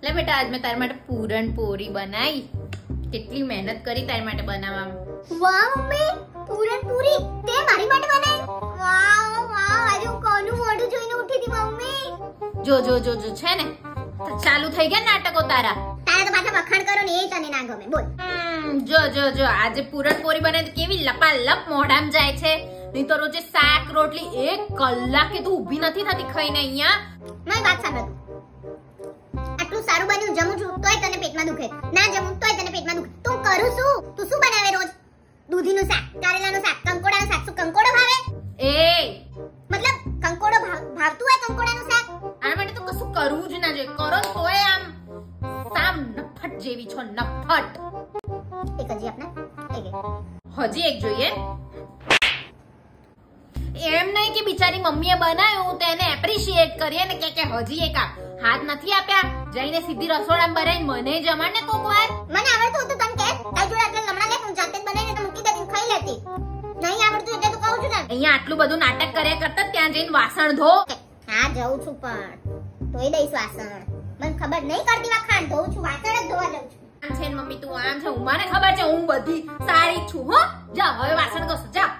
લે બેટા આજ મેં તારા માટે પૂરણપોળી બનાવી. કેટલી મહેનત કરી તારા માટે બનાવવામાં. વાહ મમ્મી, પૂરણપોળી તે મારી માટે બનાવી. વાહ વાહ, આજે હું કોનું મોઢું જોઈને ઉઠી હતી મમ્મી. જો જો જો જો છે ને ચાલુ થઈ ગયા નાટકો તારા. તારા તો પાછા વખાણ કરો ને એ તને ના ગમે. બોલ. જો જો જો આજે પૂરણપોળી બને તો કેવી લપાલપ મોઢામાં જાય છે. નહીં તો રોજે શાક રોટલી 1 કલાકે તું ઊભી નથી થતી ખાઈને અહીંયા. મારી વાત સાંભળ. આટલું સારું બન્યું, જમું છું તોય તને પેટમાં દુખે, ના જમું તોય તને પેટમાં દુખે. તું કરું શું? તું શું બનાવે રોજ? દૂધીનું શાક, કારેલાનું શાક, કંકોડાનું શાક. શું કંકોડો ભાવે? એ મતલબ કંકોડો ભાવતું હોય કંકોડાનું શાક? આના માટે તો કશું કરવું જ ના જોઈએ. કરો તોય આમ સામ નફટ જેવી છો, નફટ. એક હજી આપને હજી એક જોઈએ. એમ નહીં કે બિચારી મમ્મીએ બનાવ્યું તેને એપ્રિશિએટ કરીએ ને કે હજી એક આપ. હાથ નથી આપ્યા, જઈને સીધી રસોડામાં બનાવીને મને જમાડ ને કોક વાર. મને આવડતું હતું તને કે તારી જોડે એટલે લમણા લે, હું જાતે જ બનાવીને તો મૂકી દેતી, ખાઈ લેતી. નહીં આવડતું એટલે તો કહું છું ને. અહીંયા આટલું બધું નાટક કર્યા કરતા ત્યાં જઈને વાસણ ધો. હા જઉં છું પણ ધોઈ દઈશ વાસણ. મને ખબર નહીં પડતી વખાણ ધોઉં છું, વાસણ જ ધોવા જઉં છું. આમ છે ને મમ્મી તું આમ છે, મને ખબર છે હું બધી સારી છું. હો જા હવે વાસણ ઘસો જા.